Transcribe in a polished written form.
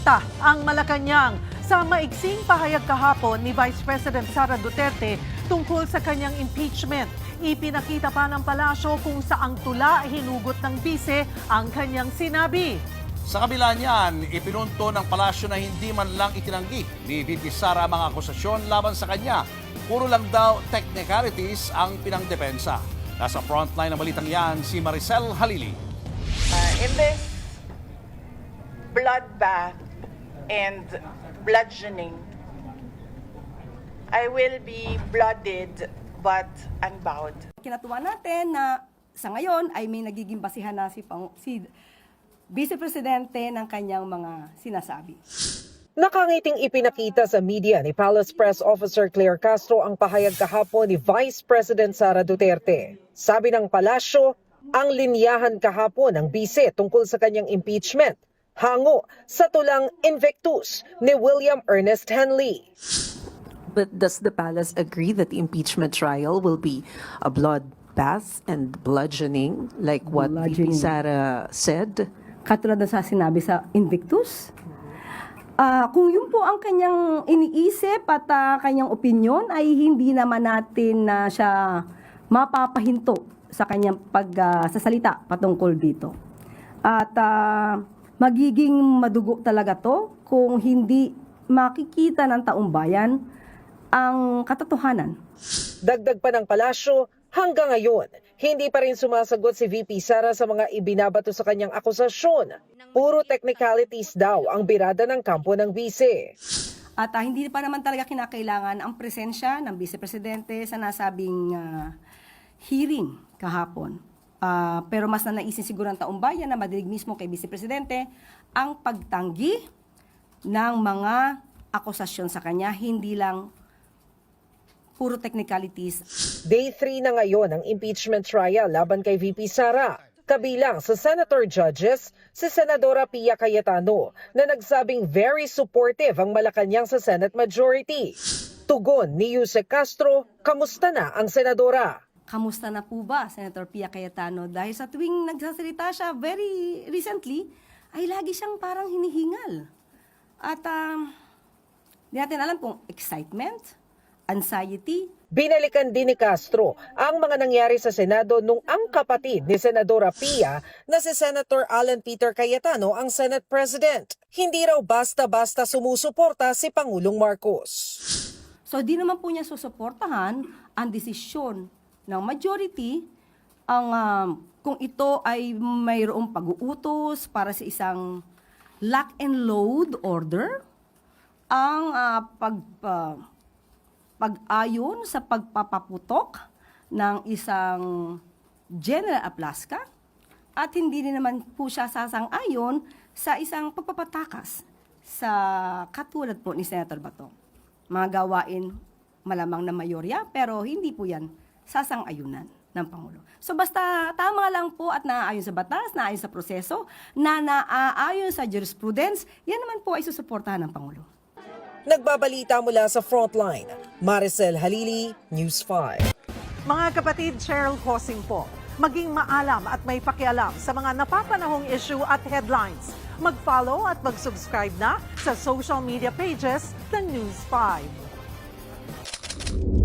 alerta ang Malacanang sa maiksing pahayag kahapon ni Vice President Sara Duterte tungkol sa kanyang impeachment. Ipinakita pa ng palasyo kung saang tula hinugot ng bise ang kanyang sinabi. Sa kabila niyan, ipinunto ng palasyo na hindi man lang itinanggi ni VP Sara ang mga akusasyon laban sa kanya. Puro lang daw technicalities ang pinangdepensa. Nasa frontline ng balitang yan si Maricel Halili. In this bloodbath and bludgeoning, I will be blooded but unbowed. Kinatuwa natin na sa ngayon ay may nagiging basihan na si Vice Presidente ng kanyang mga sinasabi. Nakangiting ipinakita sa media ni Palace Press Officer Claire Castro ang pahayag kahapon ni Vice President Sara Duterte. Sabi ng palasyo, ang linyahan kahapon ng bise tungkol sa kanyang impeachment, hango sa tulang invictus ni William Ernest Henley. But does the palace agree that the impeachment trial will be a bloodbath and bludgeoning like what VP Sara said? Katulad na sa sinabi sa Invictus, kung yun po ang kanyang iniisip at kanyang opinion ay hindi naman natin na siya mapapahinto sa kanyang pagsasalita patungkol dito. At magiging madugo talaga to kung hindi makikita ng taong bayan ang katotohanan. Dagdag pa ng palasyo, hanggang ngayon, hindi pa rin sumasagot si VP Sara sa mga ibinabato sa kanyang akusasyon. Puro technicalities daw ang birada ng kampo ng bise. At hindi pa naman talaga kinakailangan ang presensya ng Vice Presidente sa nasabing hearing kahapon. Pero mas na naisin siguro ng taong bayan na madinig mismo kay Vice Presidente ang pagtanggi ng mga akusasyon sa kanya, hindi lang puro technicalities. Day 3 na ngayon ang impeachment trial laban kay VP Sara. Kabilang sa senator judges, si Senadora Pia Cayetano na nagsabing very supportive ang Malacanang sa Senate majority. Tugon ni Yusek Castro, kamusta na ang senadora? Kamusta na po ba, Senator Pia Cayetano? Dahil sa tuwing nagsasalita siya very recently, ay lagi siyang parang hinihingal. At di natin alam kung excitement, anxiety. Binalikan din ni Castro ang mga nangyari sa Senado nung ang kapatid ni Senadora Pia na si Senator Alan Peter Cayetano ang Senate President. Hindi raw basta-basta sumusuporta si Pangulong Marcos. So di naman po niya susuportahan ang desisyon ng majority kung ito ay mayroong pag-uutos para sa isang lock and load order, ang pag-ayon sa pagpapaputok ng isang General Aplaska at hindi rin naman po siya sasang-ayon sa isang pagpapatakas sa katulad po ni Senator Bato. Mga gawain malamang na mayorya pero hindi po yan sasang-ayunan ng Pangulo. So basta tama lang po at naaayon sa batas, naaayon sa proseso, na naaayon sa jurisprudence, yan naman po ay susuportahan ng Pangulo. Nagbabalita mula sa Frontline, Maricel Halili, News 5. Mga kapatid, Cheryl Cosing po. Maging maalam at may pakialam sa mga napapanahong issue at headlines. Mag-follow at mag-subscribe na sa social media pages ng News 5.